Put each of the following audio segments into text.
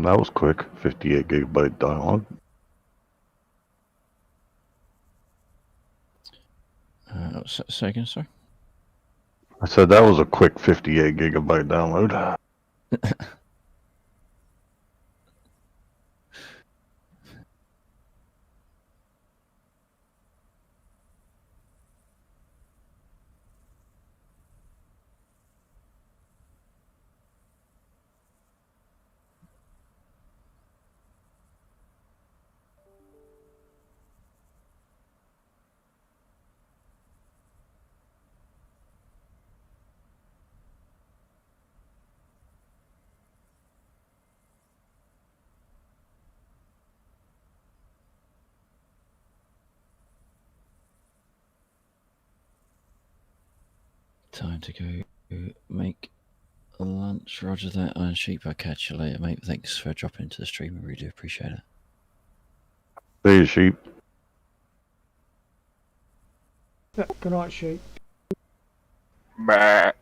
That was quick. 58 gigabyte dialogue. Say again, sorry? I said that was a quick 58 gigabyte download. Time to go make lunch. Roger that, Iron Sheep. I'll catch you later, mate. Thanks for dropping into the stream. I really do appreciate it. See you, sheep. Yeah, good night, sheep. I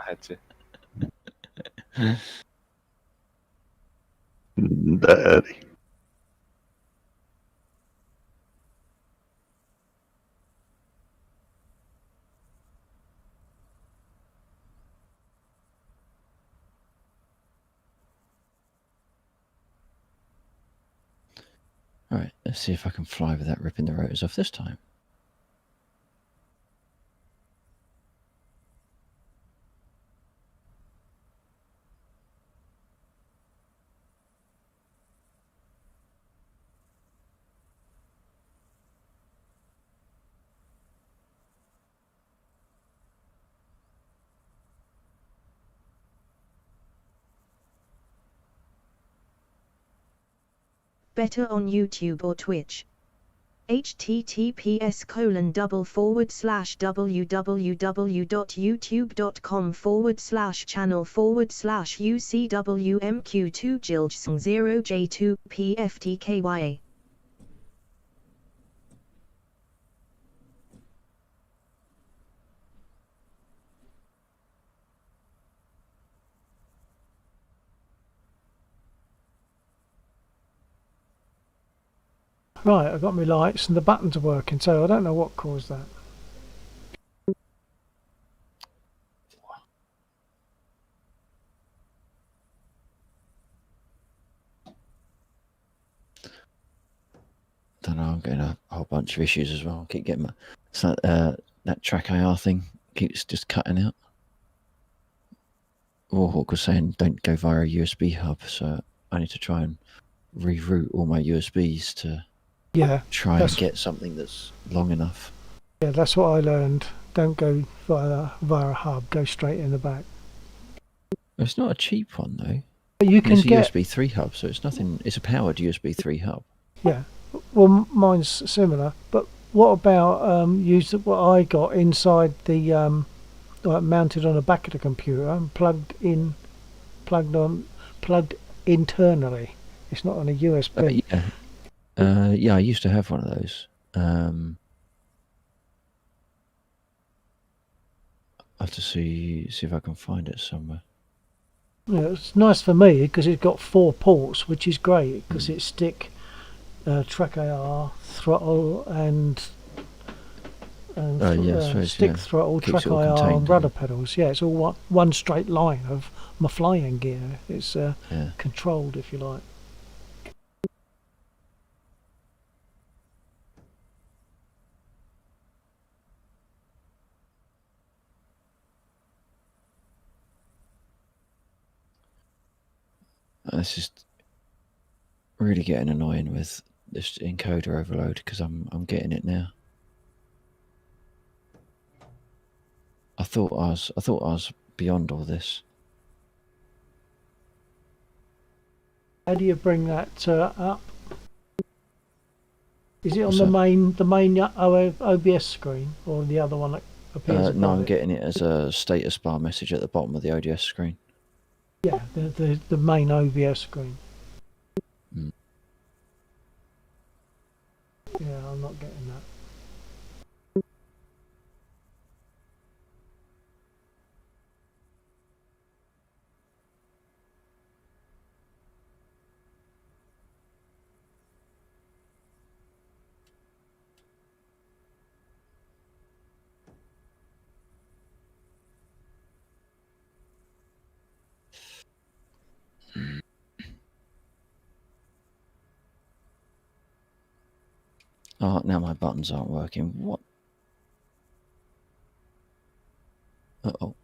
had to. Daddy. Alright, let's see if I can fly without ripping the rotors off this time. Better on YouTube or Twitch. https://www.youtube.com/channel/UCWMQ2JILJ0J2PFTKYA. Right, I've got my lights and the buttons are working, so I don't know what caused that. Don't know, I'm getting a whole bunch of issues as well. I keep getting that track AR thing keeps just cutting out. Warhawk was saying don't go via a USB hub, so I need to try and reroute all my USBs to try and get something that's long enough. Yeah, that's what I learned. Don't go via a hub, go straight in the back. It's not a cheap one though. But you can it's a get USB 3 hub, so it's nothing. It's a powered USB 3 hub. Yeah, well, mine's similar. But what about use what I got inside the mounted on the back of the computer and plugged internally. It's not on a USB. Yeah, I used to have one of those. I have to see if I can find it somewhere. Yeah, it's nice for me because it's got 4 ports, which is great because it's stick, track AR, throttle, and stick throttle, track AR, and rudder pedals. Yeah, it's all one straight line of my flying gear. It's controlled, if you like. This is really getting annoying with this encoder overload because I'm getting it now. I thought I was beyond all this. How do you bring that up? Is it on the main OBS screen or the other one that appears? No, I'm getting it as a status bar message at the bottom of the ODS screen. Yeah, the main OBS screen. Mm. Yeah, I'm not getting that. Oh, now my buttons aren't working. What? Uh-oh.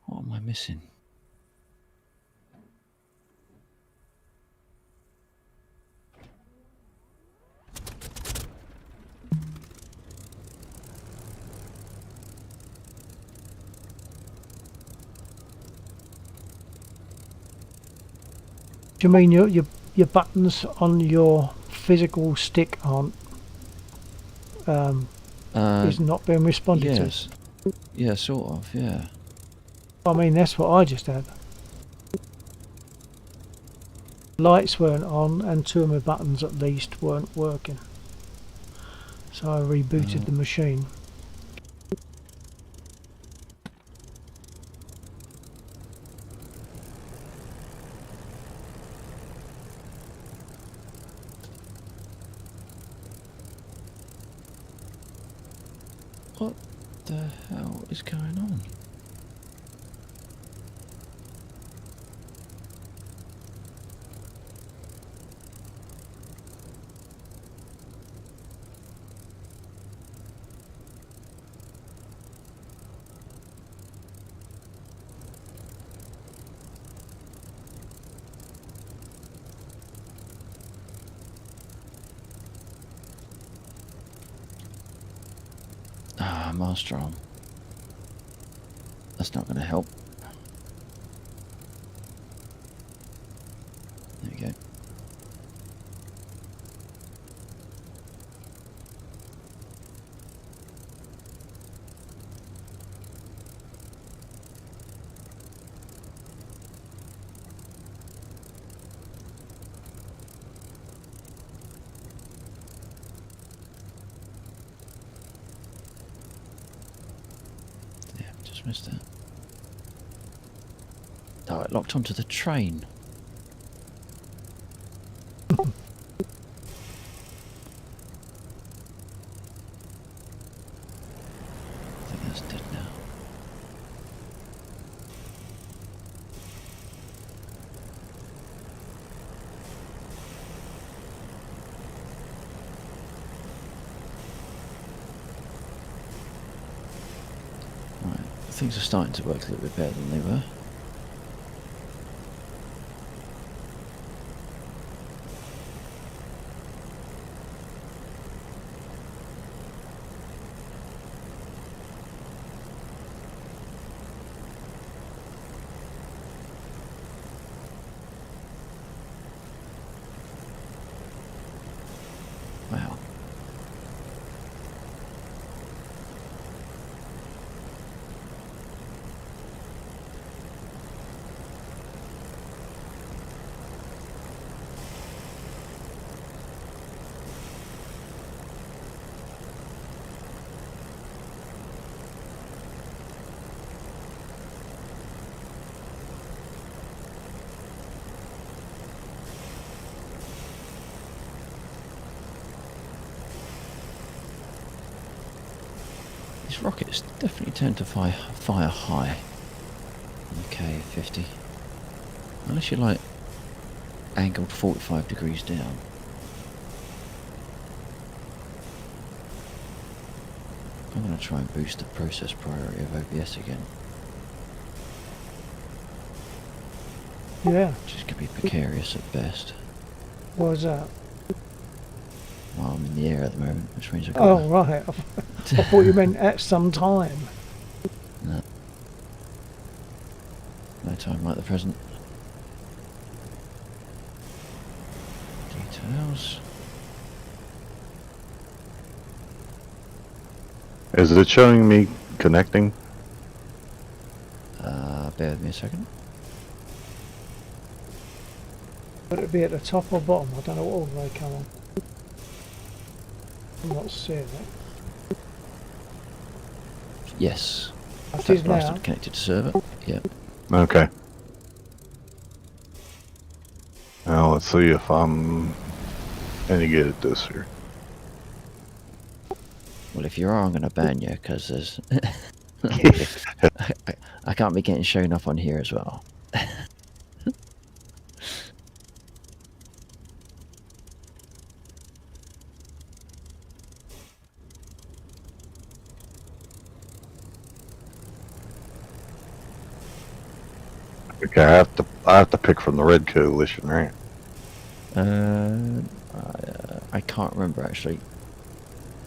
What am I missing? Do you mean your buttons on your physical stick aren't is not being responded Yes. Yeah, sort of, yeah. to? I mean, that's what I just had. Lights weren't on, and 2 of my buttons at least weren't working. So I rebooted the machine. What the hell is going on? Ah, master arm. That's not going to help. There we go. Yeah, just missed that. Oh, it locked onto the train. I think that's dead now. Right, things are starting to work a little bit better than they were. Wow. These rockets definitely tend to fire high. Okay, 50. Unless you're like angled 45 degrees down. I'm going to try and boost the process priority of OBS again. Yeah. Which is going to be precarious at best. What was that? Well, I'm in the air at the moment, which means I've got Oh, right. I thought you meant at some time. no time like the present. Details. Is it showing me connecting? with me a second. Would it be at the top or bottom? I don't know what order they come on. I'm not seeing it. Yes. It That's is blasted now. connected to server. Yeah. Okay. Now let's see if I'm any good at this here. Well, if you are, I'm going to ban you because there's. I can't be getting shown up on here as well. Okay, I have to pick from the Red Coalition, right? I can't remember actually.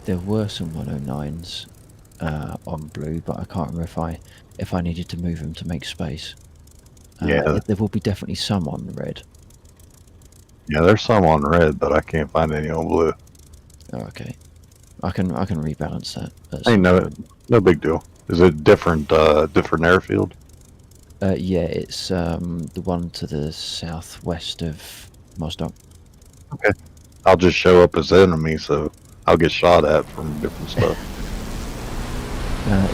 There were some 109s on blue, but I can't remember if I needed to move them to make space. Yeah. There will be definitely some on red. Yeah, there's some on red, but I can't find any on blue. Oh, okay. I can rebalance that. Ain't no big deal. Is it different airfield? Yeah, it's the one to the southwest of Mosdock. Okay. I'll just show up as enemy, so I'll get shot at from different stuff.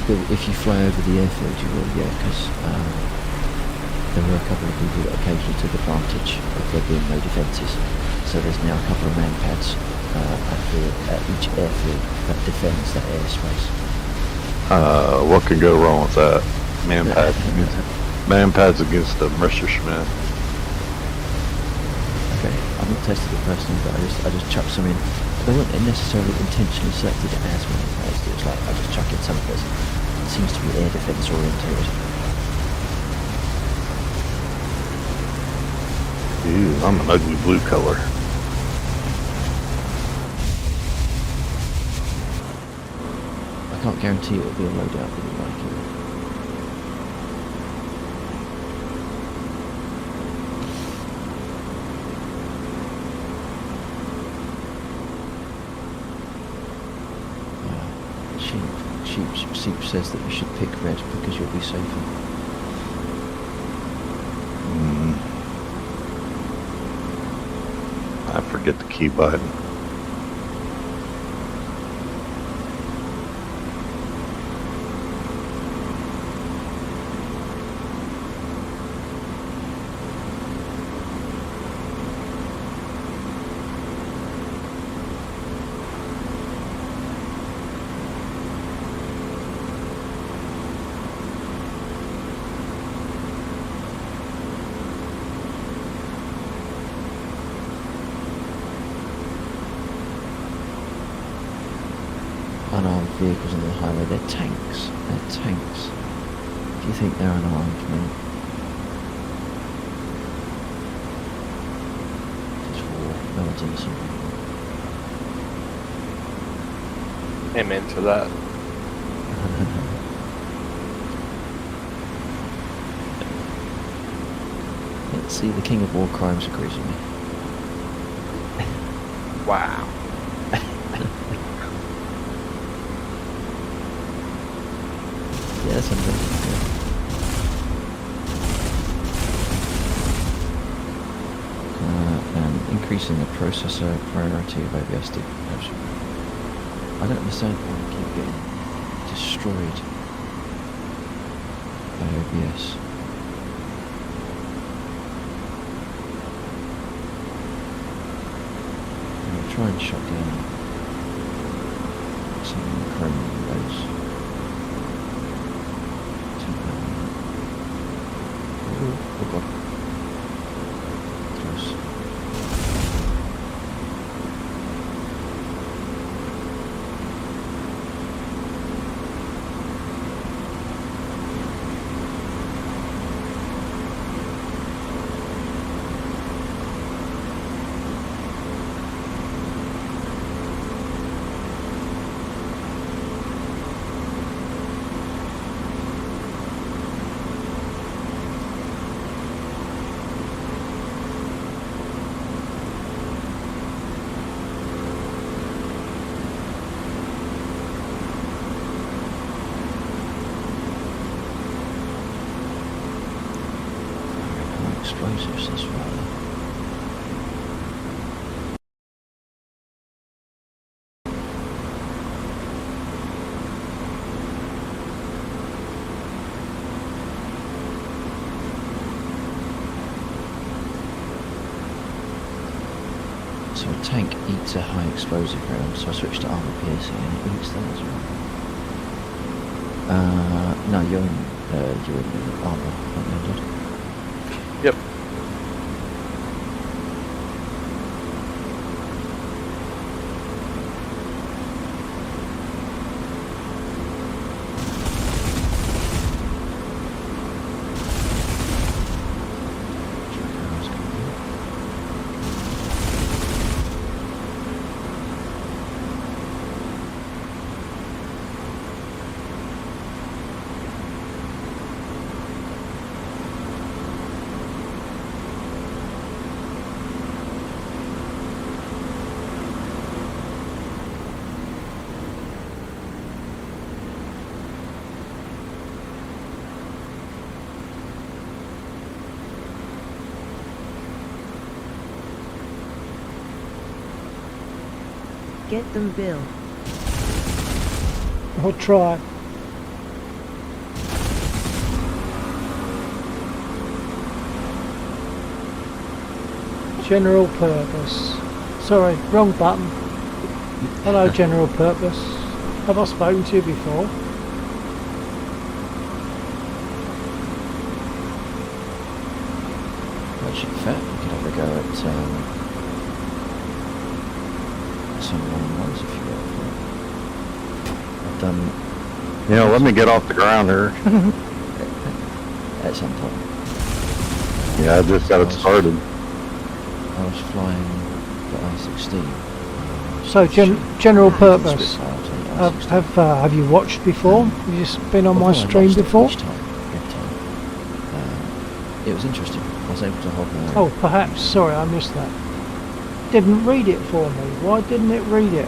If you fly over the airfield, you will, yeah, because there were a couple of people that occasionally took advantage of there being no defences. So there's now a couple of man pads at each airfield that defends that airspace. What could go wrong with that? Man pads against the Messerschmitt. Okay, I've not tested it personally, but I just chucked some in. They weren't necessarily intentionally selected as man pads. It was like I just chuck in something that seems to be air defence oriented. Ew, I'm an ugly blue color. I can't guarantee it will be a loadout that you like it. Sheep says that you should pick red because you'll be safer. I forget the key button. Unarmed vehicles on the highway, they're tanks. They're tanks. Do you think they're unarmed, mate? It's war. No one's innocent. Amen to that. Let's see, the king of war crimes agrees with me. Wow. Yeah, that's amazing. Yeah. And increasing the processor priority of OBS. I don't understand why I keep getting destroyed by OBS. I'll try and shut down some Chrome windows. Oh god. Close. explosives, that's right. So a tank eats a high explosive round, so I switched to armor piercing and it eats that as well. No, you're in armor, aren't you, Dad? Yep. Get them, Bill. I'll try. General purpose. Sorry, wrong button. Hello, general purpose. Have I spoken to you before? Actually, in fact, we could have a go at some long ones if you want for it. I've done You know, let me get off the ground here. at some point. Yeah, I just got it started. I was flying the I-16. So, general purpose. Spitfire on the I-16. Have you watched before? Have you just been on my Although I stream lost it before? each time, every time. It was interesting. I was able to hold my own. Oh, perhaps. Sorry, I missed that. Didn't read it for me. Why didn't it read it?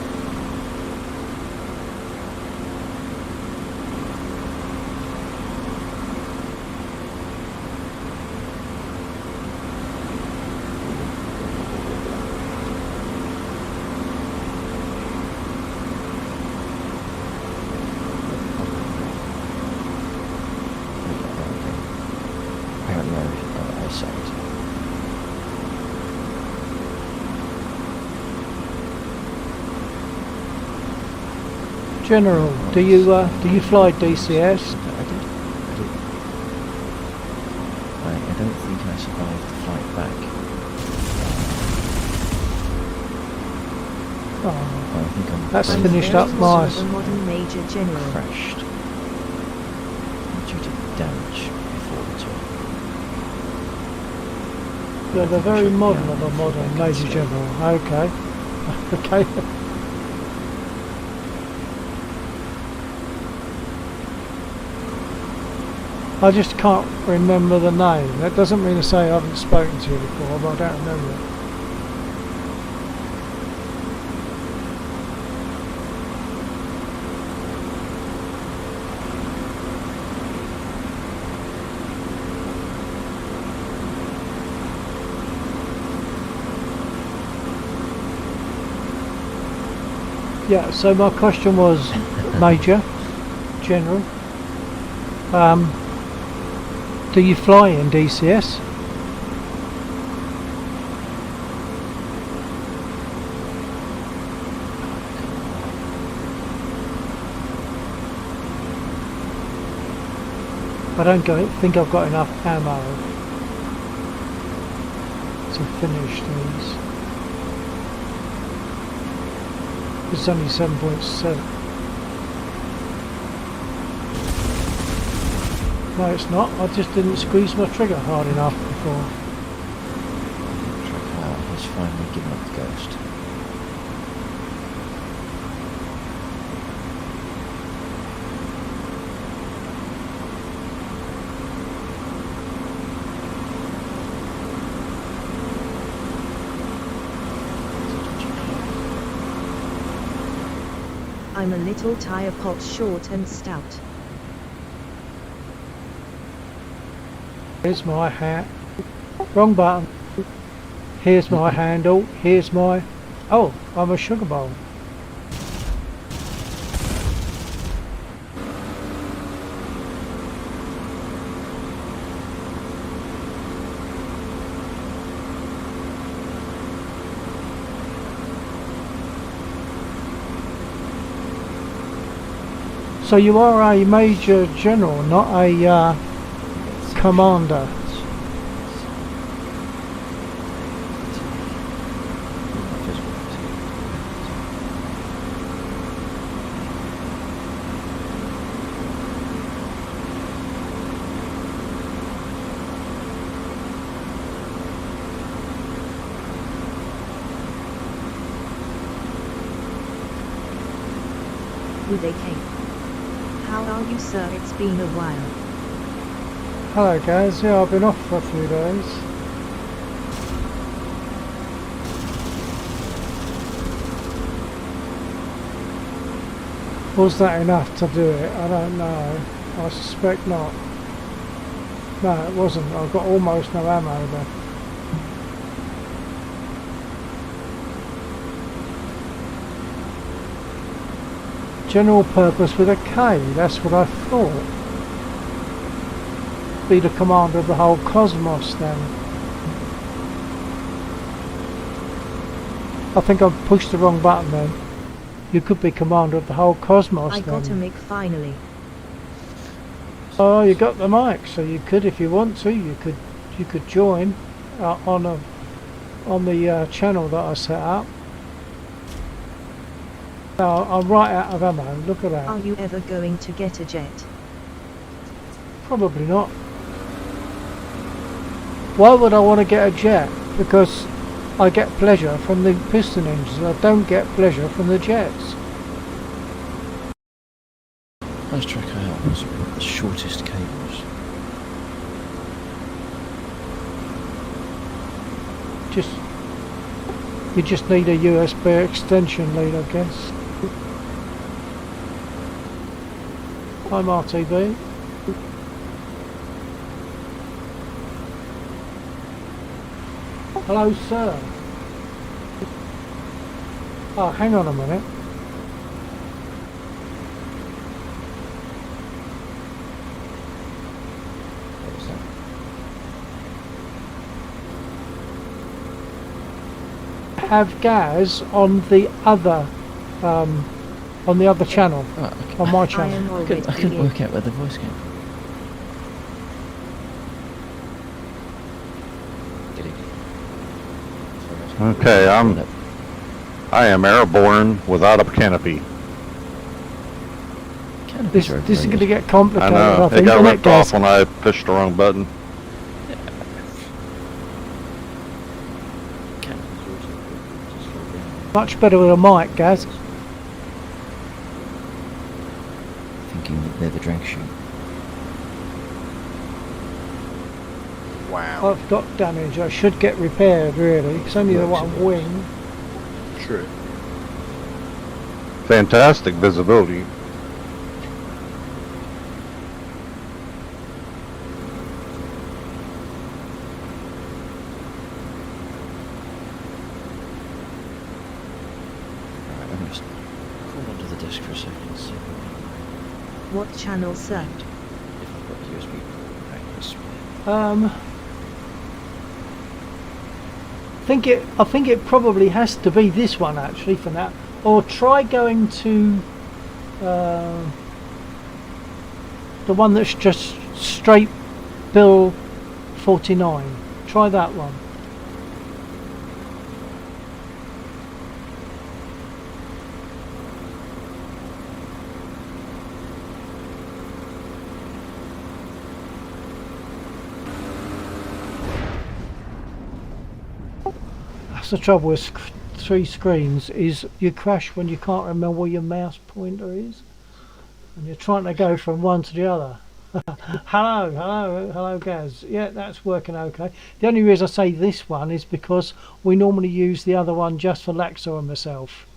Apparently I sucked. General, do you fly DCS? I did. I don't think I survived the flight back. Oh, I think I'm That's I'm finished very up also my- a modern Major General. crashed due to damage before the turn. you're the very modern of a modern Major General. Okay. Okay. I just can't remember the name. That doesn't mean to say I haven't spoken to you before, but I don't remember it. Yeah, so my question was, Major, General, do you fly in DCS? I don't think I've got enough ammo to finish these. It's only 7.7. No, it's not. I just didn't squeeze my trigger hard enough before. Trafalgar has finally given up the ghost. I'm a little tire pot short and stout. Here's my hat. Wrong button. Here's my handle. Here's my... Oh, I'm a sugar bowl. So you are a Major General, not a Commander. Who they came. How are you, sir? It's been a while. Hello guys, yeah, I've been off for a few days. Was that enough to do it? I don't know. I suspect not. No, it wasn't. I've got almost no ammo left. General purpose with a K, that's what I thought. Be the commander of the whole cosmos then. I think I've pushed the wrong button then. You could be commander of the whole cosmos I got a then. mic finally. Oh, you got the mic, so you could, if you want to, you could join on the channel that I set up. Now, I'm right out of ammo. Look at that. Are you ever going to get a jet? Probably not. Why would I want to get a jet? Because I get pleasure from the piston engines. I don't get pleasure from the jets. Let's track out the shortest cables. You just need a USB extension lead, I guess. I'm RTB. Hello, sir. Oh, hang on a minute. What was that? Have Gaz on the other channel, Oh, okay. on my I channel. am I already couldn't in. work out where the voice came from. Get it? Okay, I am airborne without a canopy. This is going to get I complicated, know, I it think, got isn't it, ripped Gaz? off when I pushed the wrong button. Much better with a mic, Gaz. Thinking that they're the drag chute. Wow. I've got damage. I should get repaired, really. It's only the one wing. True. Fantastic visibility. Alright, I'm just crawl onto the desk for a second and see What channel, sir? if I've got the USB right, yes. I think it probably has to be this one actually for now. Or try going to the one that's just straight bill 49. Try that one. That's the trouble with three screens, is you crash when you can't remember where your mouse pointer is and you're trying to go from one to the other. hello Gaz. Yeah, that's working okay. The only reason I say this one is because we normally use the other one just for Laxo and myself.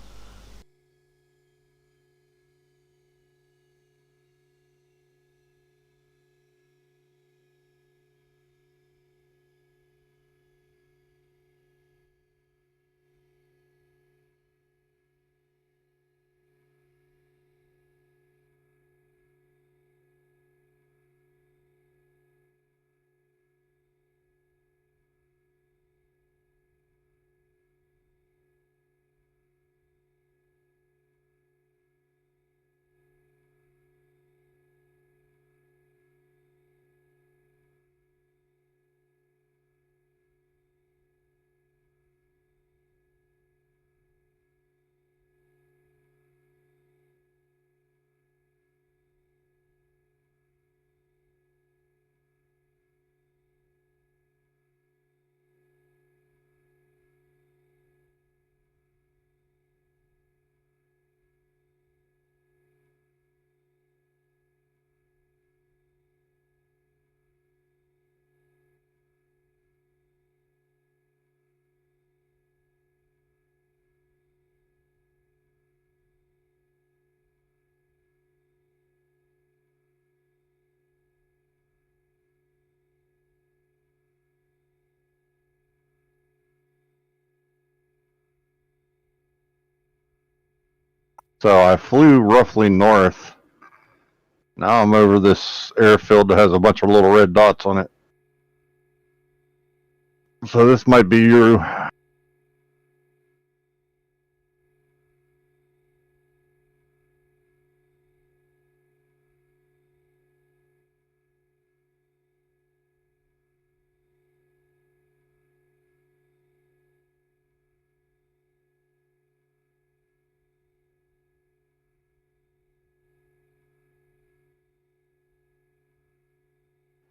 So I flew roughly north. Now I'm over this airfield that has a bunch of little red dots on it. So this might be your.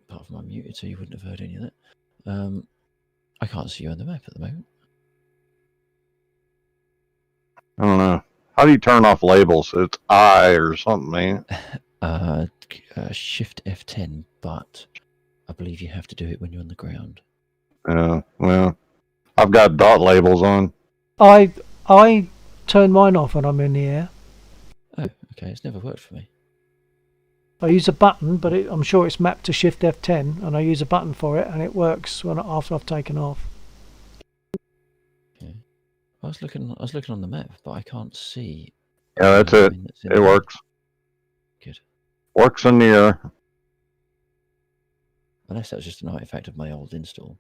Apart from I'm muted, so you wouldn't have heard any of that. I can't see you on the map at the moment. I don't know. How do you turn off labels? It's I or something, man. Shift F10, but I believe you have to do it when you're on the ground. Well, I've got dot labels on. I turn mine off when I'm in the air. Oh, okay. It's never worked for me. I use a button, but I'm sure it's mapped to Shift F10, and I use a button for it, and it works after I've taken off. Okay. I was looking on the map, but I can't see. Yeah, that's it. It works. Good. Works in the air. Unless that was just an artifact of my old install.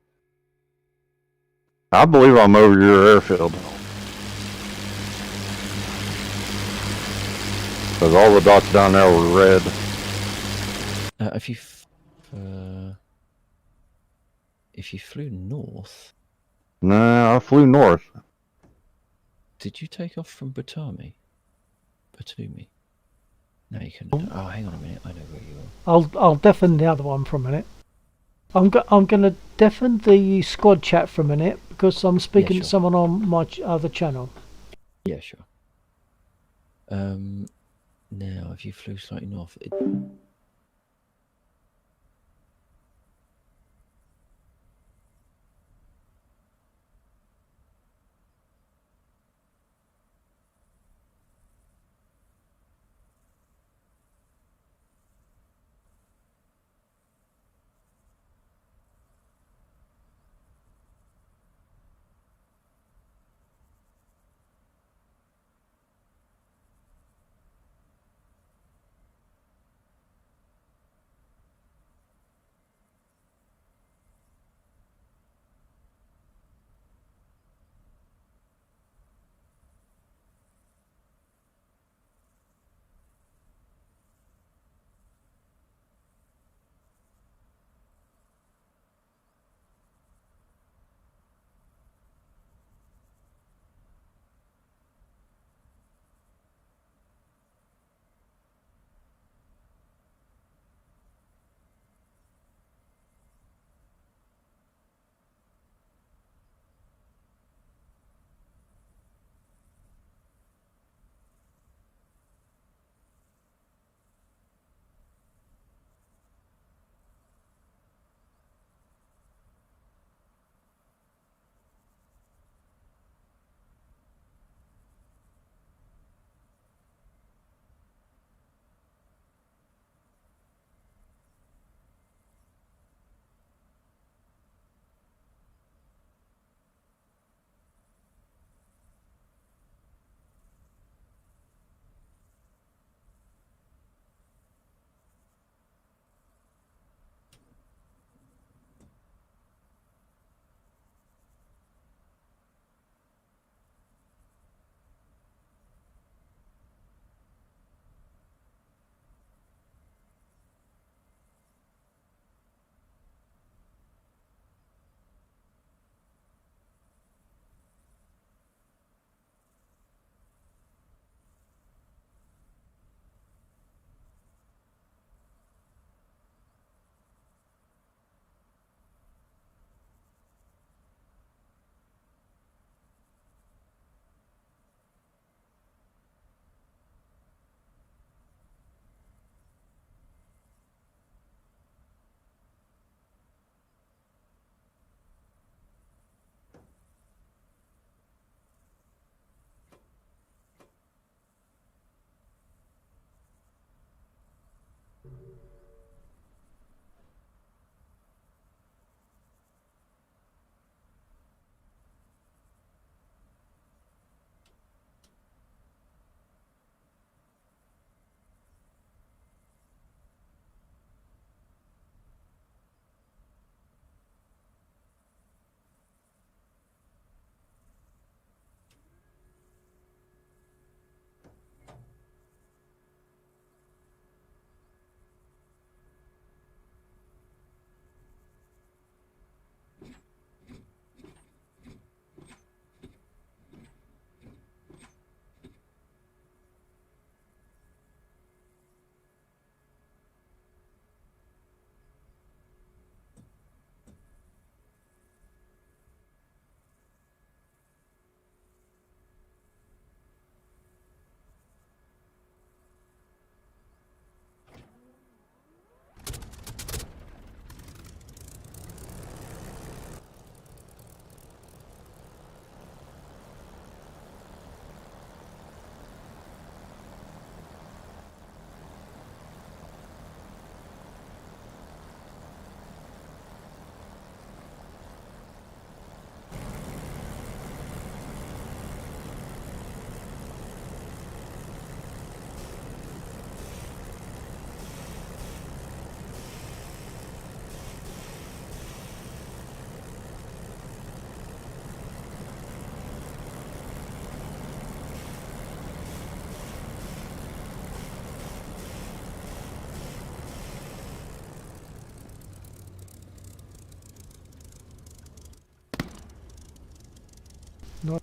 I believe I'm over your airfield. Because all the dots down there were red. If you flew north, Nah, I flew north. did you take off from Batumi? No, you couldn't. Oh, hang on a minute. I know where you are. I'll deafen the other one for a minute. I'm going to deafen the squad chat for a minute because I'm speaking Yeah, to sure. someone on my other channel. Yeah, sure. Now, if you flew slightly north, Not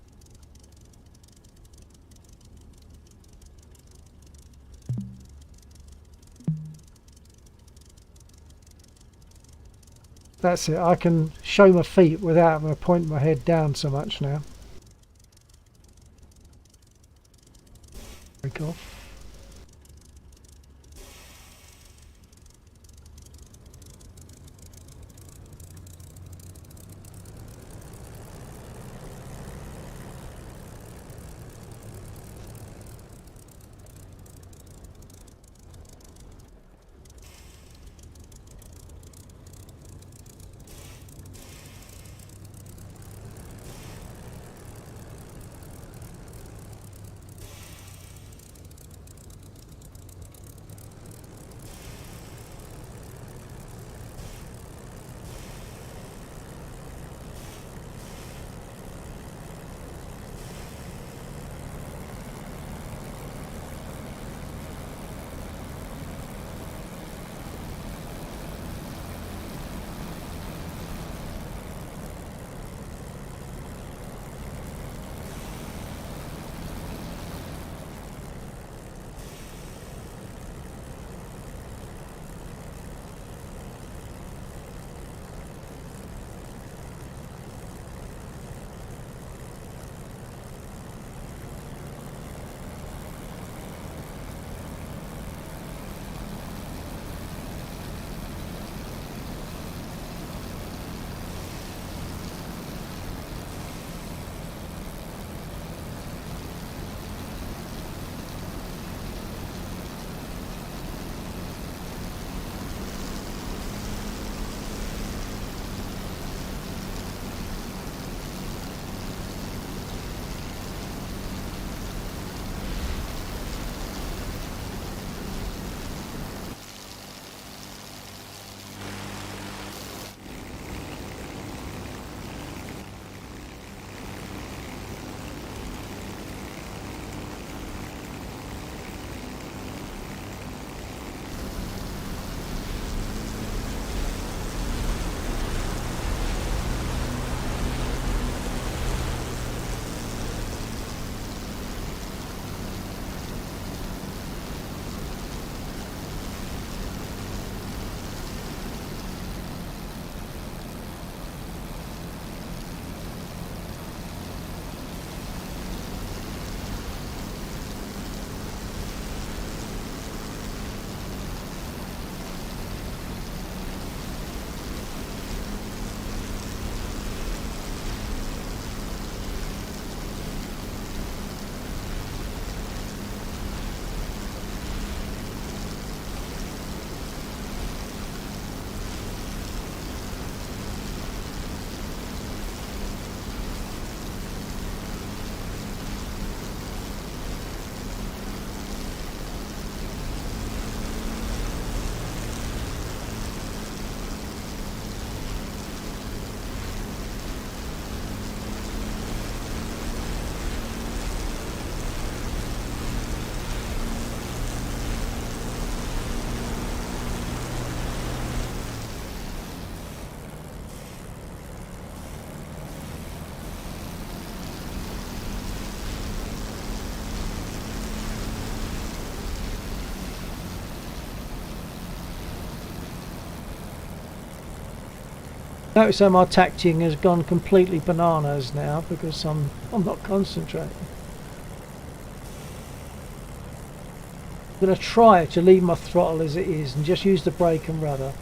That's it. I can show my feet without having to point my head down so much now. Very cool. Notice how my tacting has gone completely bananas now because I'm not concentrating. I'm going to try to leave my throttle as it is and just use the brake and rudder.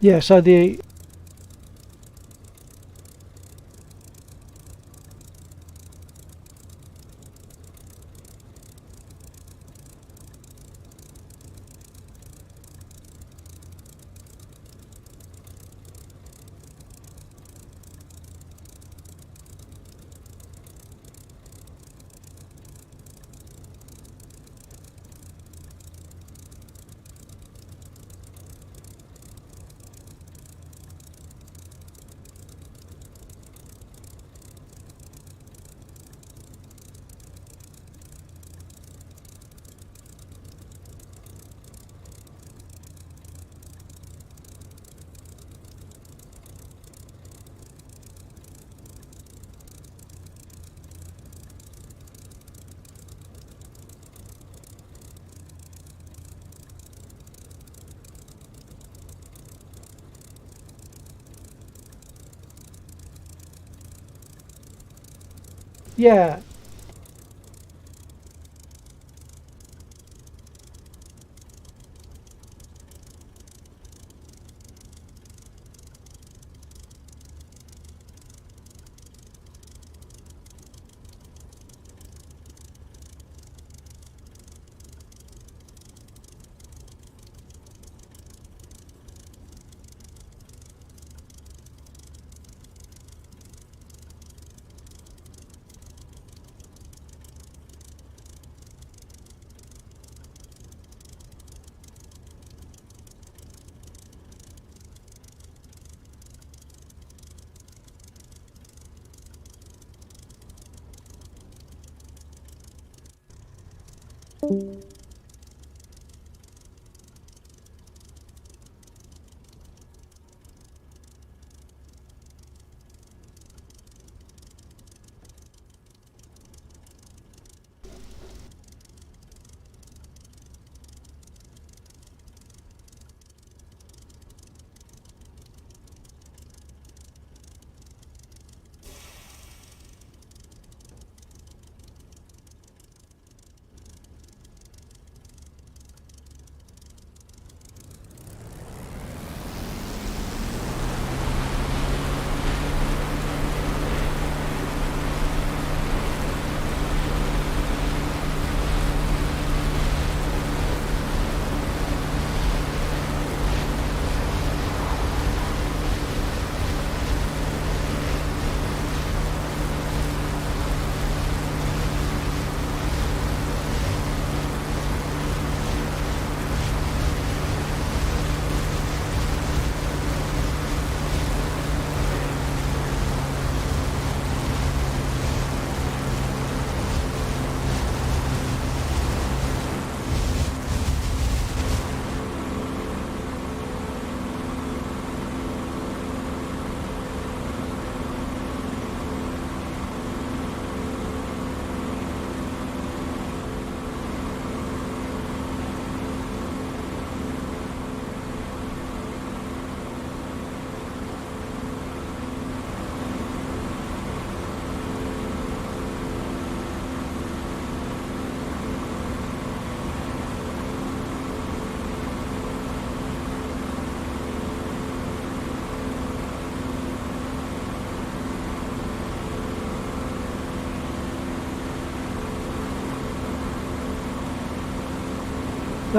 Yeah, so the yeah,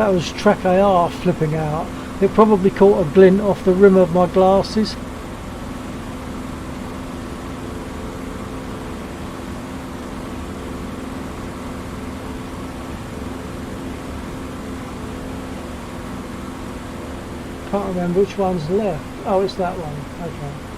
that was track AR flipping out. It probably caught a glint off the rim of my glasses. Can't remember which one's left. Oh, it's that one. Okay.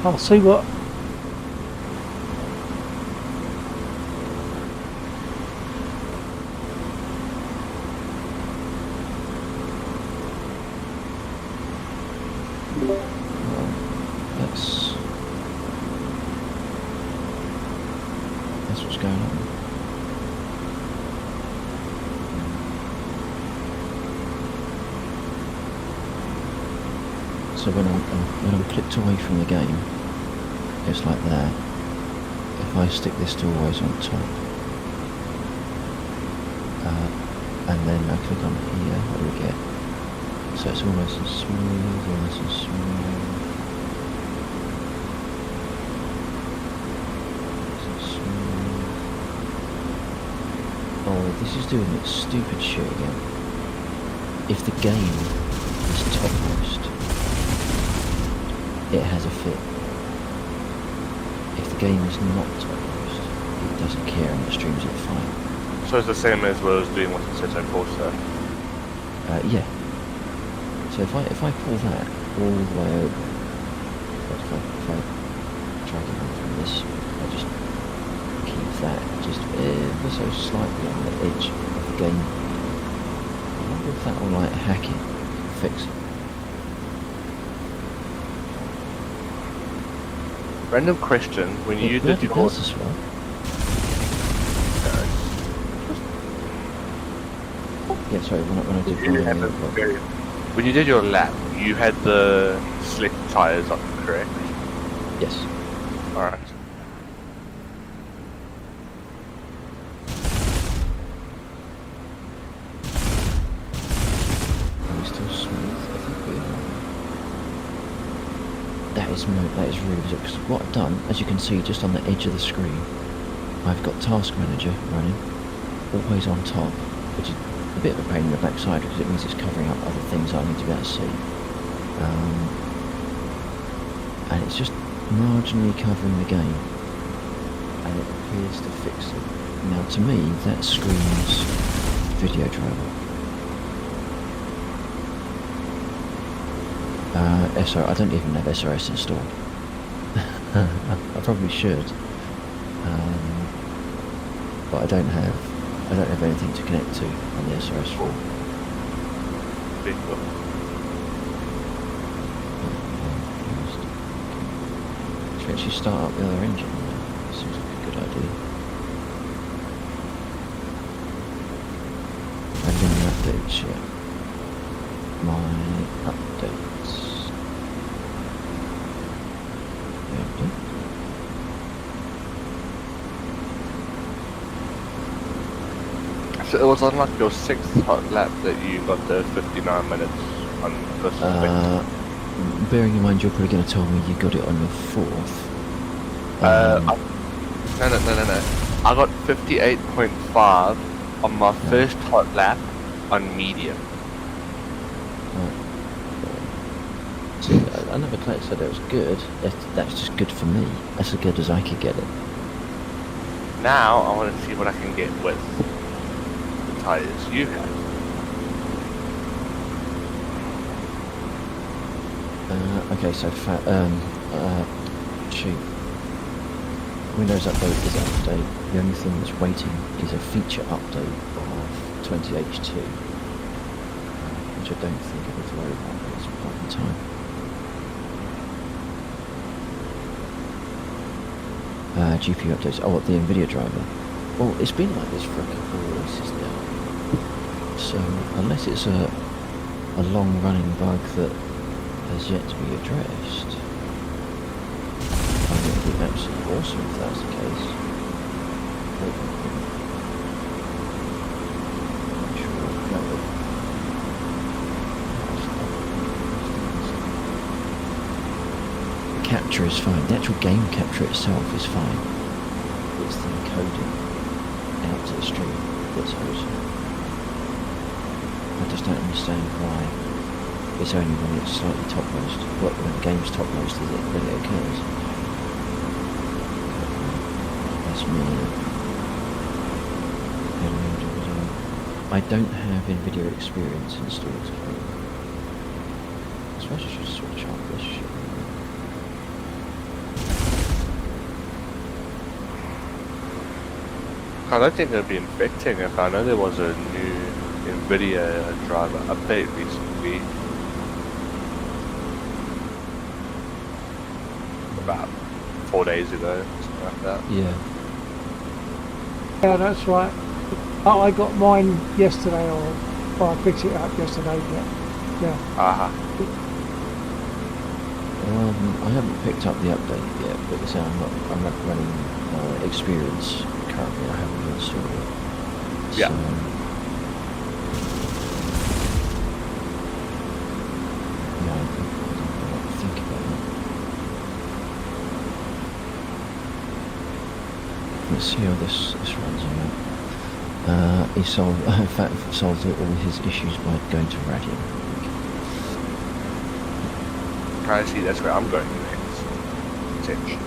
I'll see what. That's what's going on. So when I'm clicked away from the game, it's like that. If I stick this to always on top, and then I click on here, what do we get? So it's almost as smooth, almost as smooth. Oh, this is doing its stupid shit again. If the game is topmost, it has a fit. If the game is not topmost, it doesn't care and it streams it fine. So it's the same as what I was doing with the Seto Corsa. Yeah. So if I pull that all the way over, if I drag it on from this, I just keep that just ever so slightly on the edge of the game. I wonder if that will like hack it, fix it. Random question: when you did bloody your does as well. Yeah, sorry, when I did when you did your lap, you had the slick tires on, correct? yes. All right. Are we still smooth? I think we are. That is really bizarre, because what I've done, as you can see just on the edge of the screen, I've got Task Manager running, always on top, which is a bit of a pain in the backside because it means it's covering up other things I need to be able to see. And it's just marginally covering the game, and it appears to fix it. Now to me, that screams video driver. I don't even have SRS installed. I probably should, but I don't have anything to connect to on the SRS form. Vehicle. Should we actually start up the other engine? Seems like a good idea. And then the updates, yeah. My updates. The update. So it was on like your 6th hot lap that you got the 59 minutes on the suspect. Bearing in mind you're probably going to tell me you got it on your 4th. No. I got 58.5 on my first hot lap on medium. See, another clip said it was good. That's just good for me. That's as good as I could get it. Now I want to see what I can get with the tires you have. Okay, so shoot. Windows Update is update. The only thing that's waiting is a feature update of 20H2, which I don't think I need to worry about at this point in time. GPU updates. Oh, what, the NVIDIA driver? Well, it's been like this for a couple of releases now. So, unless it's a long-running bug that has yet to be addressed, I think it'd be absolutely awesome if that was the case. I'm sure that would. The capture is fine. The actual game capture itself is fine. It's the encoding out to the stream that's awesome. I just don't understand why it's only when it's slightly topmost, when the game's topmost, is it when it occurs. That's me. I don't have NVIDIA Experience installed. I suppose I should switch off this shit. I don't think they'll be infecting it. I know there was a new NVIDIA driver update recently. About 4 days ago, something like that. Yeah. Yeah, that's right. I got mine yesterday, or I picked it up yesterday. Yeah. Aha. I haven't picked up the update yet, but so I'm not running Experience currently. I haven't installed it. Yeah. So, yeah, I don't know what to think about that. Let's see how this runs out. He solved all his issues by going to Radian. I see, that's where I'm going next. Potentially.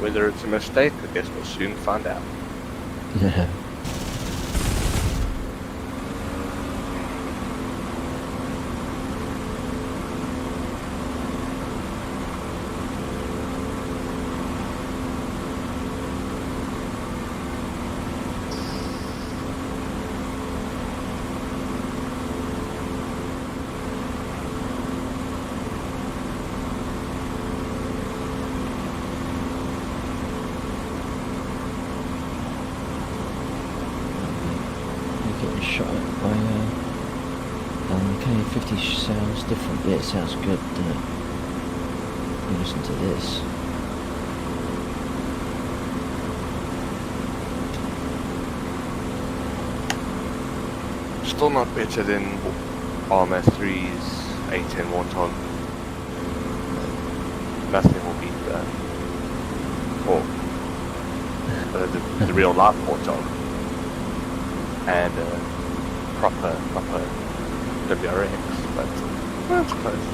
Whether it's a mistake, I guess we'll soon find out. Yeah. Getting shot at by K50 sounds different. Yeah, it sounds good, doesn't it? You listen to this. Still not better than RMS3's A10 Warthog. Nothing will beat that. Or the real life Warthog. And proper WRX, but that's close.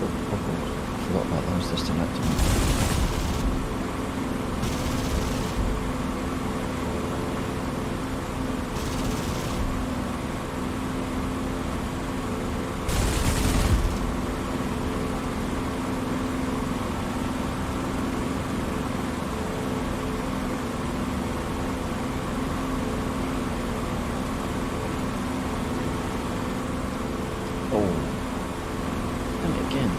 I forgot about those this tonight. Oh, and again.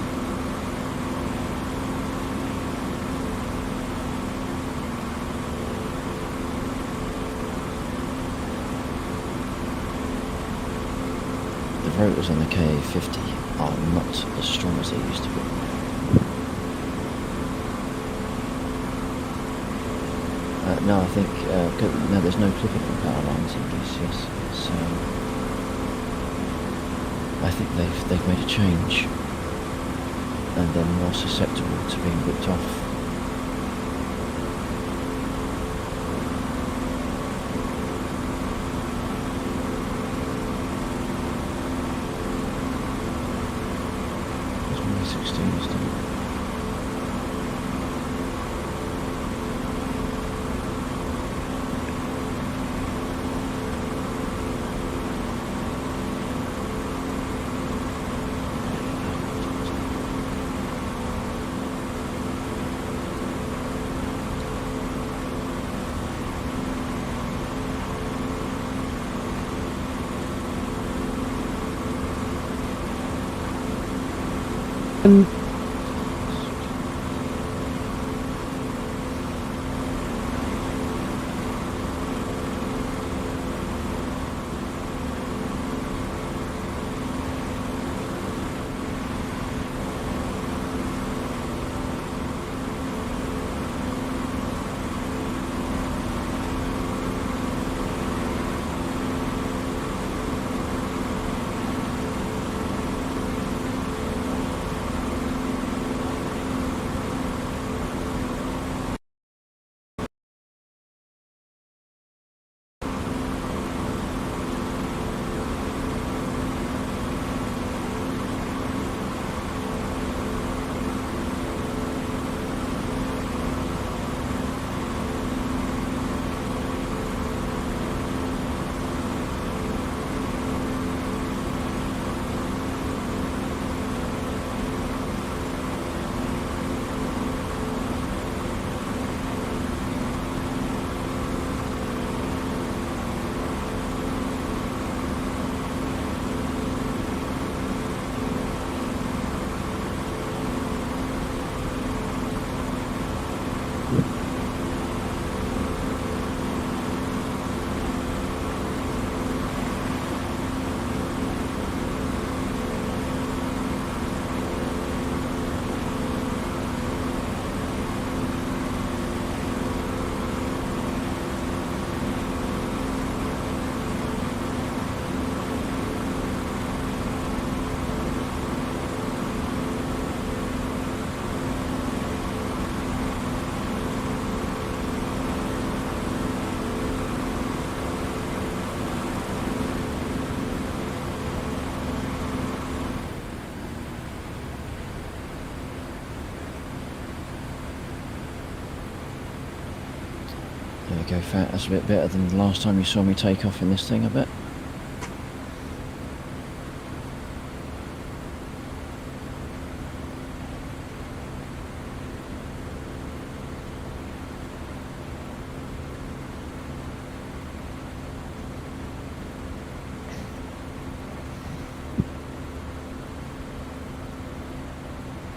The rotors on the KA50 are not as strong as they used to be. No, I think no, there's no clipping on power lines in this. Yes, so I think they've made a change, and they're more susceptible to being ripped off. There's my 16 still. And go, Fat. That's a bit better than the last time you saw me take off in this thing, I bet.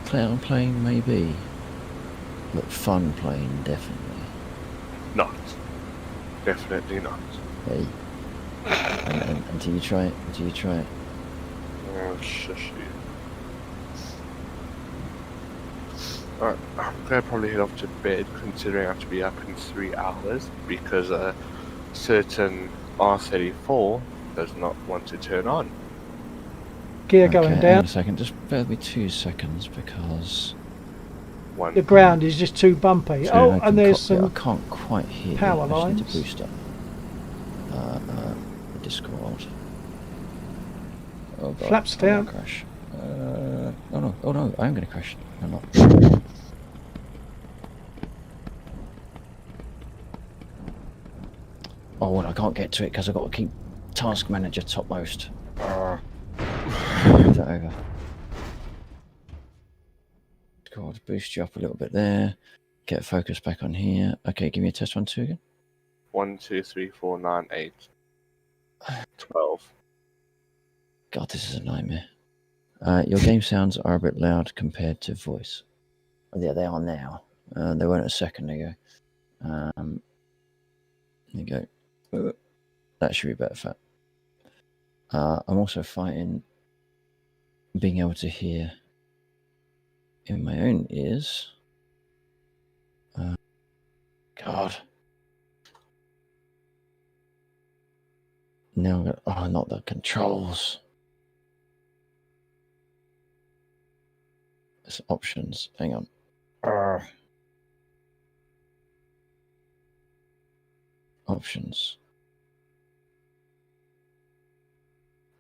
Clown plane, maybe. But fun plane, definitely. Not. Definitely not. Hey. Until you try it. Until you try it. Oh, shush you. Alright, I'm gonna probably head off to bed considering I have to be up in 3 hours because a certain R34 does not want to turn on. Gear Okay, going hang on down. a second. Just bear with me 2 seconds because... One. The ground is just too bumpy. So Oh, I and can there's I some. can't quite hear. power I just need to lines. boost up. The Discord. Oh god. Flaps I'm gonna down. crash. Oh no, I am going to crash. I'm not. Oh, well, I can't get to it because I've got to keep Task Manager topmost. Move that over. God, boost you up a little bit there. Get focus back on here. Okay, give me a test 1, 2 again. 1, 2, 3, 4, 9, 8, 12. God, this is a nightmare. Your game sounds are a bit loud compared to voice. Oh, yeah, they are now. They weren't a second ago. There you go. That should be better, Fat. I'm also fighting being able to hear in my own ears. God. Now I'm gonna, not the controls. It's options. Hang on. Options.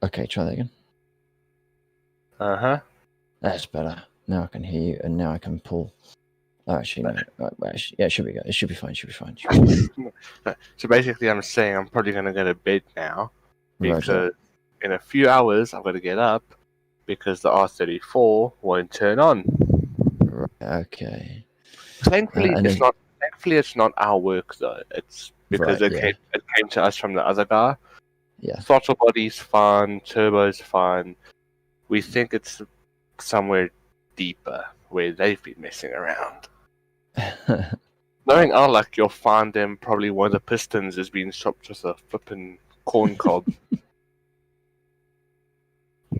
Okay, try that again. Uh-huh. That's better. Now I can hear you, and now I can pull. Oh, actually, no. Yeah, it should be good. It should be fine. It should be fine. So basically I'm saying I'm probably going to go to bed now because Roger. in a few hours I'm going to get up because the R34 won't turn on. Right, okay. Thankfully, and it's then- not. Thankfully, it's not our work though. It's because Right, it came to us from the other guy. Yeah. Throttle body's fine, turbo's fine. We think it's somewhere deeper where they've been messing around. Knowing our luck, you'll find them probably one of the pistons has been chopped with a flippin' corn cob.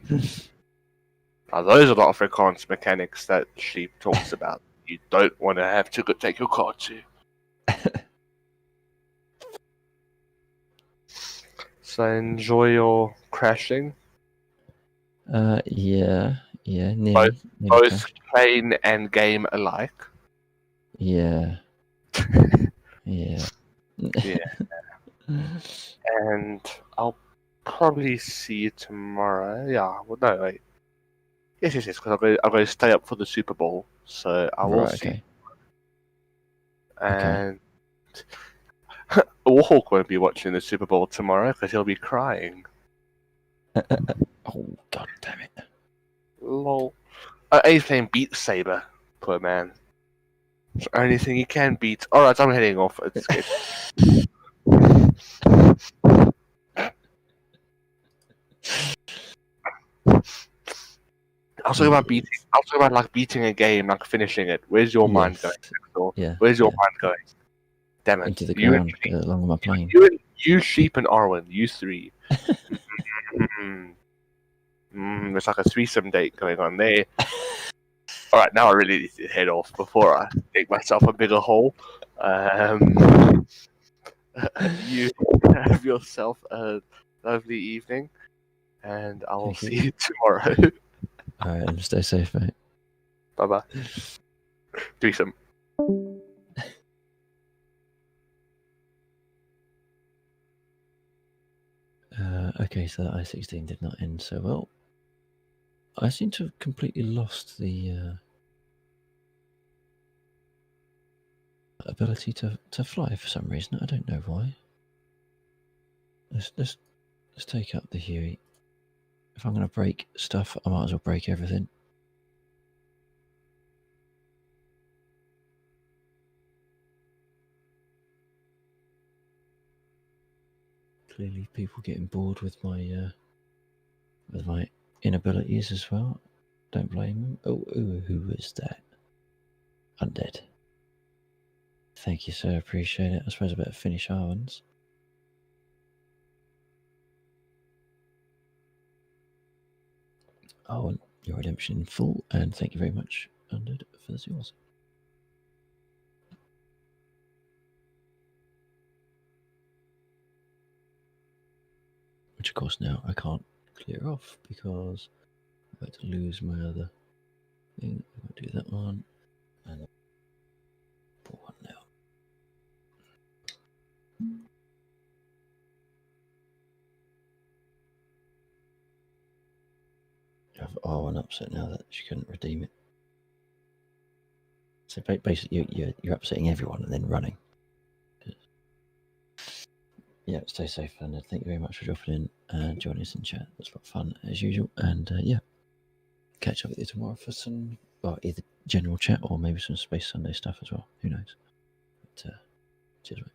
Now, those are the Afrikaans mechanics that Sheep talks about. You don't want to have to go take your car to. So enjoy your crashing. Yeah, nearly. Both nearly crashed. plane and game alike. Yeah. Yeah. Yeah. And I'll probably see you tomorrow. Yeah, well, no, wait. Yes, because I'm going to stay up for the Super Bowl. So I will Right, see. okay. And Warhawk won't be watching the Super Bowl tomorrow because he'll be crying. Oh, god damn it. Lol. He's playing Beat Saber. Poor man. It's the only thing he can beat. Alright, I'm heading off. It's good. I was talking about beating. I was talking about like beating a game, like finishing it. Where's your mind going? Hector? Yeah. Where's your yeah. mind going? Damn it! Into the You ground along with my plane. you Sheep and Arwen, you three. There's like a threesome date going on there. Alright, now I really need to head off before I dig myself a bigger hole. You have yourself a lovely evening, and I will Thank see you tomorrow. Alright, and stay safe, mate. Bye bye. Threesome. Okay, so that I-16 did not end so well. I seem to have completely lost the ability to fly for some reason. I don't know why. Let's take up the Huey. If I'm going to break stuff, I might as well break everything. Clearly, people getting bored with my inabilities as well. Don't blame them. Oh, who was that? Undead. Thank you, sir. Appreciate it. I suppose I better finish our ones. Oh, and your redemption in full, and thank you very much, Undead, for the yours. Which, of course, now I can't clear off because I'm about to lose my other thing. I'll do that one, and I'll put one now. You have R1 upset now that she couldn't redeem it. So basically, you're upsetting everyone and then running. Yeah, stay safe, and thank you very much for dropping in and joining us in chat. It's a lot of fun as usual, and yeah, catch up with you tomorrow for some, well, either general chat or maybe some Space Sunday stuff as well. Who knows? But, cheers, mate.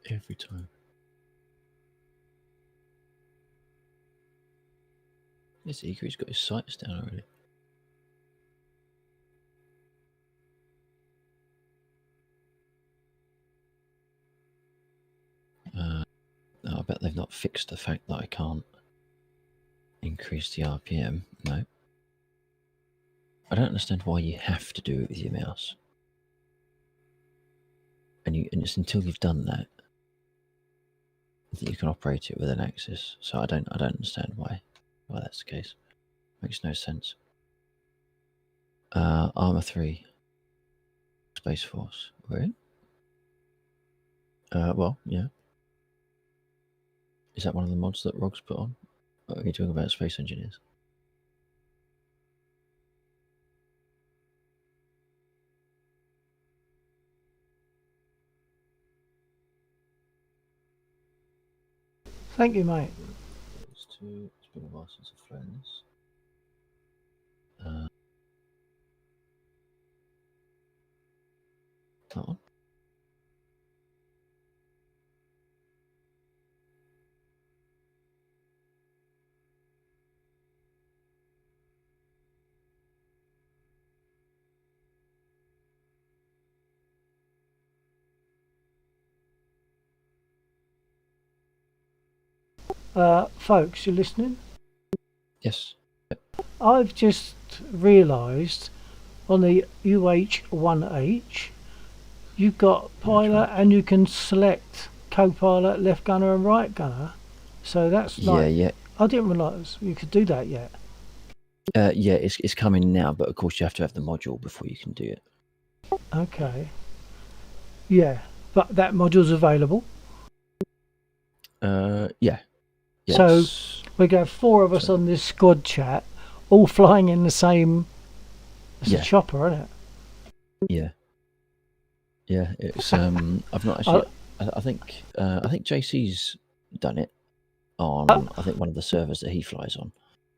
Every time. This Eager's got his sights down already. I bet they've not fixed the fact that I can't increase the RPM. No. I don't understand why you have to do it with your mouse. And it's until you've done that you can operate it with an axis. So I don't understand why that's the case. Makes no sense. Armor 3. Space Force. Where? Well, yeah. Is that one of the mods that Rogs put on? Or are you talking about Space Engineers? Thank you, mate. It's been a while since I've flown this. That one. Folks, you listening? Yes. I've just realised on the UH-1H, you've got pilot and you can select co-pilot, left gunner and right gunner. So that's like, yeah. I didn't realise you could do that yet. Yeah, it's coming now, but of course you have to have the module before you can do it. Okay. Yeah, but that module's available. Yeah. So we go 4 of us on this squad chat, all flying in the same. It's a chopper, isn't it? Yeah. Yeah, it's I've not actually. I think JC's done it on I think one of the servers that he flies on.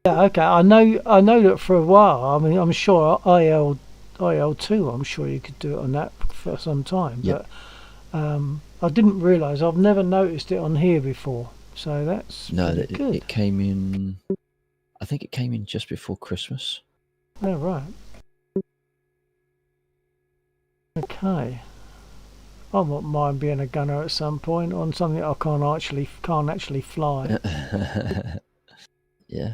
Yeah, okay. I know that for a while. I mean, I'm sure IL2. I'm sure you could do it on that for some time. Yep. But I didn't realise. I've never noticed it on here before. So that's good. It came in. I think it came in just before Christmas. Oh, right. Okay. I wouldn't mind being a gunner at some point on something I can't actually fly. Yeah.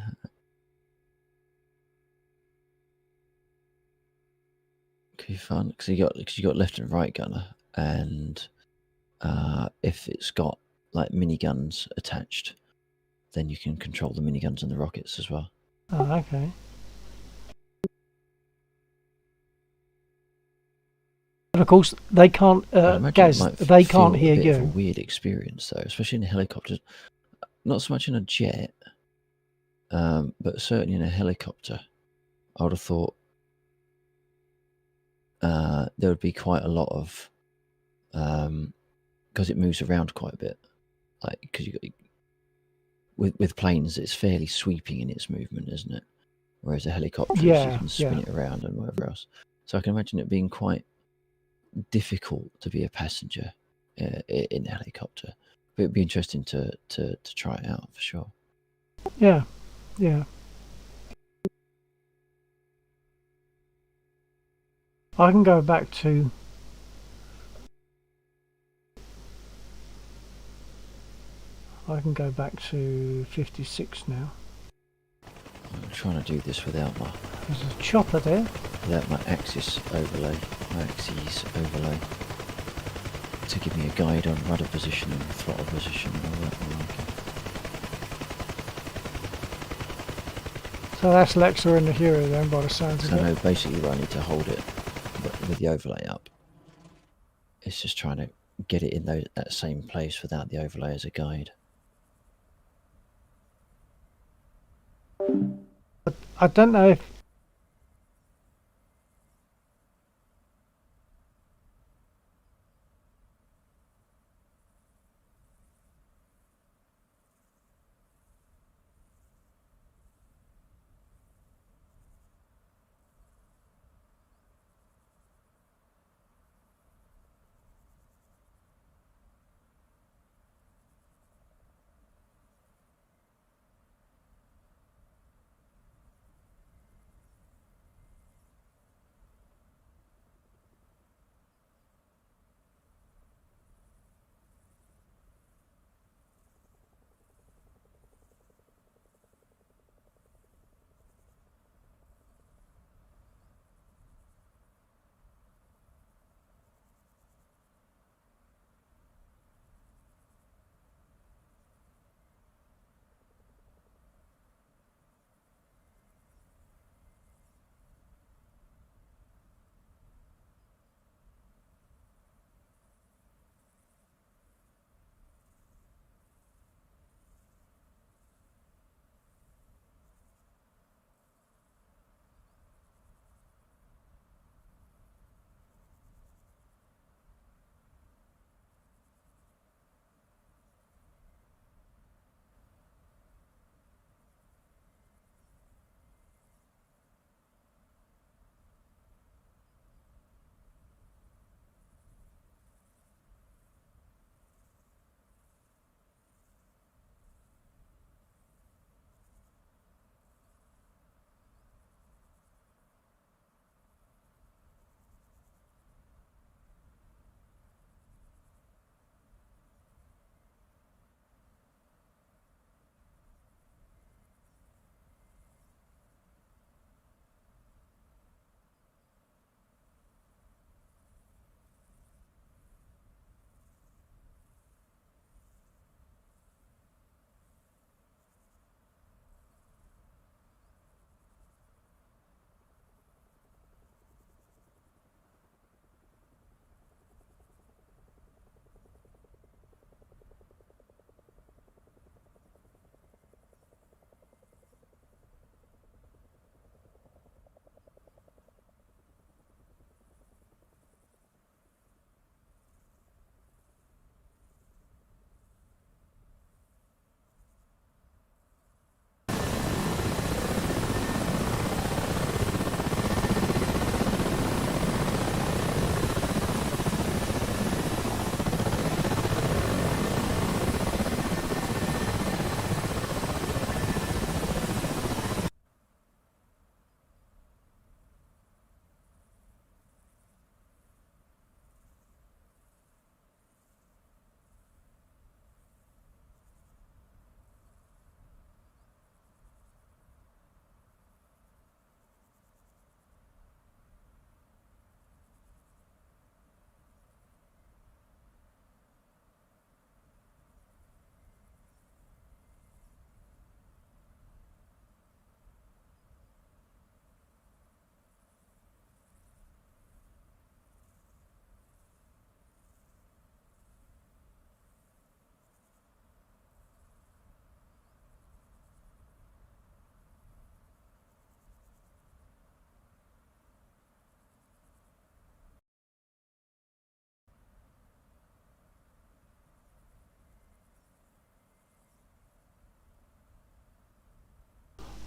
Could be fun because you got left and right gunner, and if it's got like miniguns attached, then you can control the miniguns and the rockets as well. Oh, okay. But of course, they can't. I'd imagine it Gaz, might they feel can't hear a bit of a you. weird experience though, especially in a helicopter. Not so much in a jet, but certainly in a helicopter. I would have thought there would be quite a lot of because it moves around quite a bit. Like because with planes, it's fairly sweeping in its movement, isn't it? Whereas a helicopter, you Yeah, can spin yeah. it around and whatever else. So I can imagine it being quite difficult to be a passenger in a helicopter. But it'd be interesting to try it out for sure. Yeah, yeah. I can go back to. I can go back to 56 now. I'm trying to do this without my There's a chopper there. axis overlay, to give me a guide on rudder position and throttle position and all that malarkey. So that's Lexa and the Hero then, by the sounds of So I it. know basically where I need to hold it, but with the overlay up. It's just trying to get it in that same place without the overlay as a guide. I don't know if.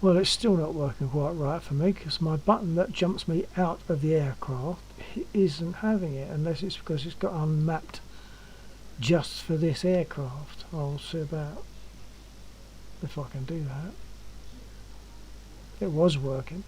Well, it's still not working quite right for me because my button that jumps me out of the aircraft isn't having it, unless it's because it's got unmapped just for this aircraft. I'll see about if I can do that. It was working.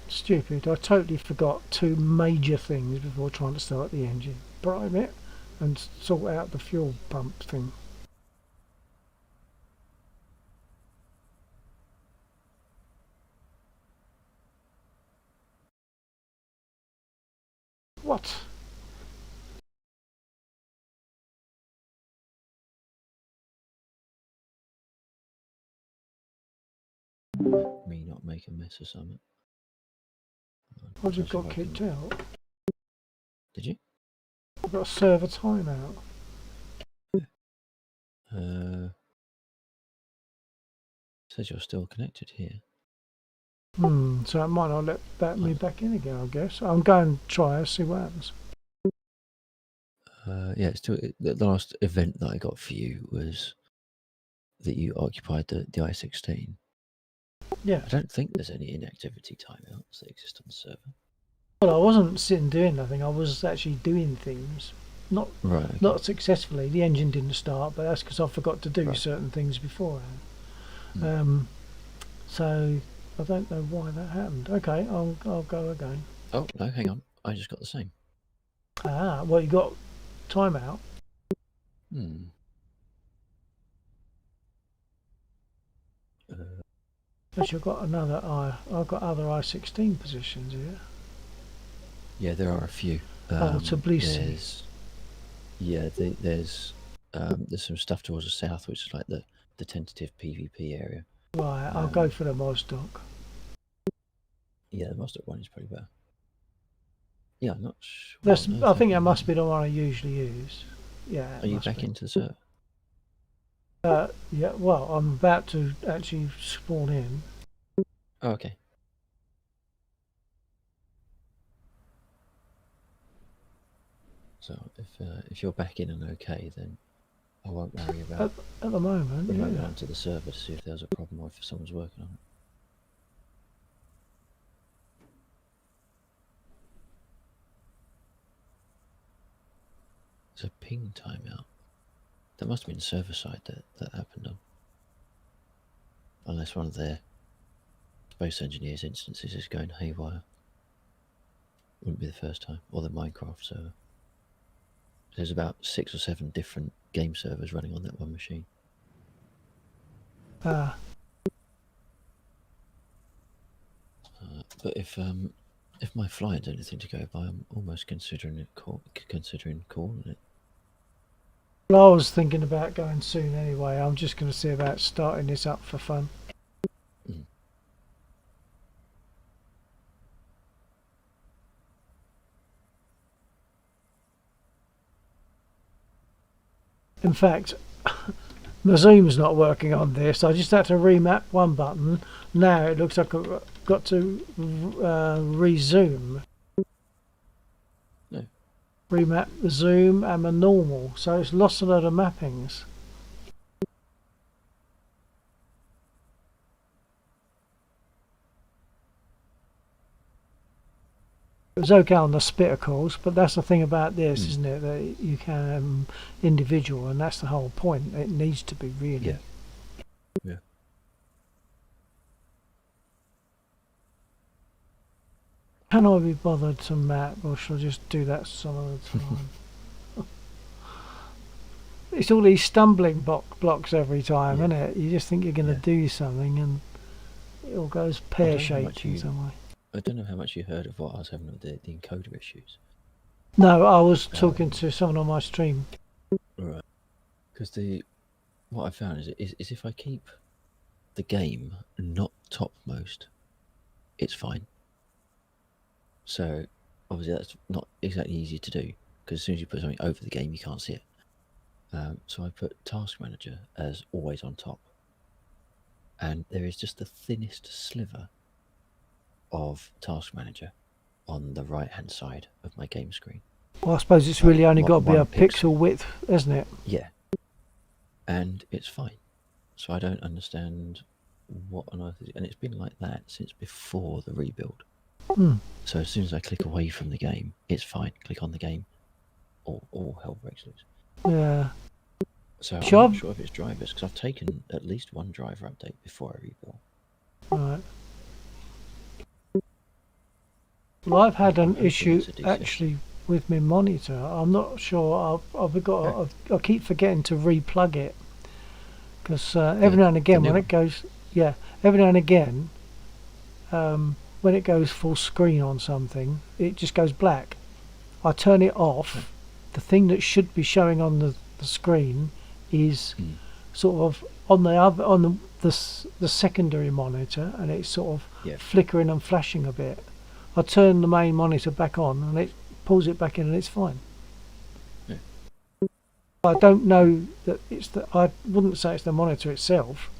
Stupid. I totally forgot two major things before trying to start the engine. Prime it and sort out the fuel pump thing. What? Me not make a mess of something. I just got kicked out. Did you? I got a server timeout. Says you're still connected here. So it might not let me back in again, I guess. I'm going to try see what happens. Yeah, it's still, the last event that I got for you was that you occupied the I-16. Yeah. I don't think there's any inactivity timeouts that exist on the server. Well, I wasn't sitting doing nothing. I was actually doing things. Not Right. Okay. not successfully. The engine didn't start, but that's because I forgot to do Right. certain things beforehand. Mm. So I don't know why that happened. Okay, I'll go again. Oh, no, hang on. I just got the same. Ah, well, you got timeout. Hmm. Actually, I've got another I've got other I-16 positions here. Yeah, there are a few. Tbilisi. There's some stuff towards the south, which is like the tentative PvP area. Right, I'll go for the Mosdoc. Yeah, the Mosdoc one is pretty better. Yeah, I'm not sure. That's. I think that must be the one I usually use. Yeah. Are you back into the server? Yeah. Well, I'm about to actually spawn in. Oh, okay. So if you're back in and okay, then I won't worry about At the moment, remoting yeah. onto the server to see if there's a problem or if someone's working on it. It's a ping timeout. That must have been server side that happened on. Unless one of their Space Engineers instances is going haywire. Wouldn't be the first time. Or the Minecraft server. There's about 6 or 7 different game servers running on that one machine. Ah, But if my flying's anything to go by, I'm almost considering calling it. well, I was thinking about going soon anyway. I'm just going to see about starting this up for fun. Mm. In fact, my Zoom's not working on this. I just had to remap one button. Now it looks like I've got to resume. No. Remap the zoom and the normal. So it's lost a lot of mappings. It was okay on the splitter calls, but that's the thing about this, isn't it? That you can individual, and that's the whole point. It needs to be really. Yeah. Yeah. Can I be bothered to map, or shall I just do that some other time? It's all these stumbling blocks every time, Yeah. isn't it? You just think you're going to Yeah. do something, and it all goes pear-shaped in some way. I don't know how much you heard of what I was having with the encoder issues. No, I was talking to someone on my stream. Right. Because what I found is if I keep the game not topmost, it's fine. So obviously that's not exactly easy to do because as soon as you put something over the game, you can't see it. So I put Task Manager as always on top, and there is just the thinnest sliver of Task Manager on the right-hand side of my game screen. Well, I suppose it's really only got to be a one pixel width, isn't it? Yeah. And it's fine. So I don't understand what on earth is it. And it's been like that since before the rebuild. Hmm. So as soon as I click away from the game, it's fine. Click on the game, all hell breaks loose. Yeah. So I'm Sure. not sure if it's drivers, because I've taken at least one driver update before I rebuild. Right. Well, I've had an hoping issue it's a decent- actually with my monitor. I'm not sure. I keep forgetting to replug it because every now and again new when one. it goes, every now and again, when it goes full screen on something, it just goes black. I turn it off. The thing that should be showing on the screen is sort of on the secondary monitor, and it's sort of flickering and flashing a bit. I turn the main monitor back on and it pulls it back in and it's fine. Yeah. I don't know that I wouldn't say it's the monitor itself.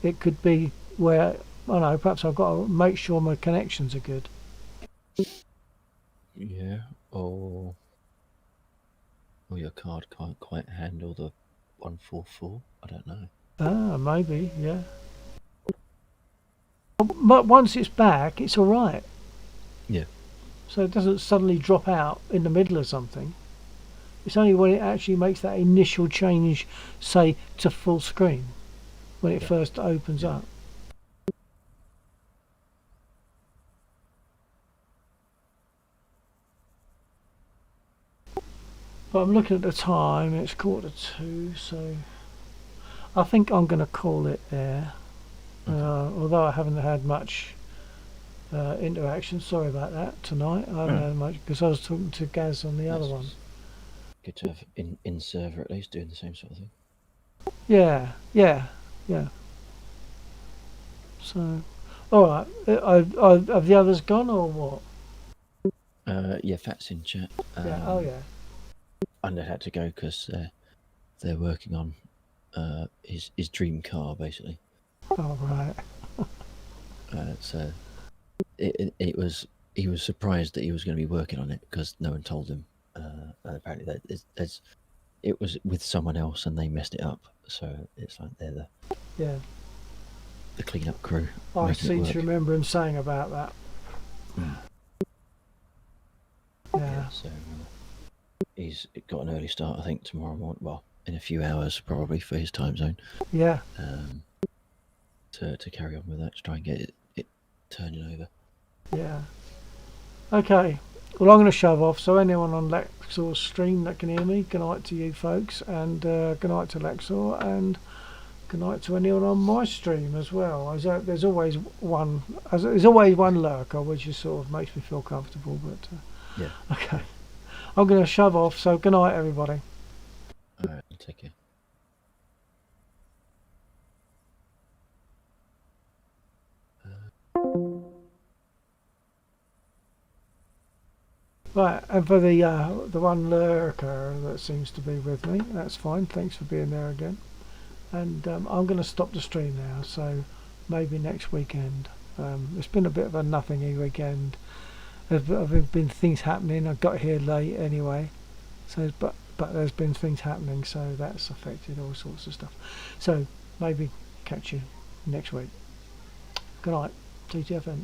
It could be where, I don't know, perhaps I've got to make sure my connections are good. Yeah, or your card can't quite handle the 144. I don't know. Ah, maybe, yeah. But once it's back, it's all right. Yeah. So it doesn't suddenly drop out in the middle of something. It's only when it actually makes that initial change, say, to full screen, when it first opens up. But I'm looking at the time, it's 1:45, so I think I'm going to call it there. Although I haven't had much interaction, sorry about that tonight. I haven't had much because I was talking to Gaz on the other one. Good to have in server at least doing the same sort of thing. Yeah. So, all right. Have the others gone or what? Yeah, Fat's in chat. Yeah. Oh yeah. Under had to go because they're working on his dream car basically. Oh right. So it was, he was surprised that he was going to be working on it because no one told him. And apparently it was with someone else and they messed it up. So it's like they're Yeah, the clean-up crew. I making it seem work. to remember him saying about that. Mm. Yeah. So he's got an early start, I think, tomorrow morning. Well, in a few hours probably for his time zone. Yeah. To carry on with that, to try and get it turning over. Yeah. Okay. Well, I'm going to shove off. So anyone on Lexor's stream that can hear me, good night to you folks, and good night to Lexor, and good night to anyone on my stream as well. There's always one. There's always one lurker, which is sort of makes me feel comfortable. But Yeah. okay, I'm going to shove off. So good night, everybody. All right, take care. Right, and for the one lurker that seems to be with me, that's fine. Thanks for being there again. And I'm going to stop the stream now. So maybe next weekend. It's been a bit of a nothingy weekend. There's been things happening. I got here late anyway. So but there's been things happening, so that's affected all sorts of stuff. So maybe catch you next week. Good night, TTFN.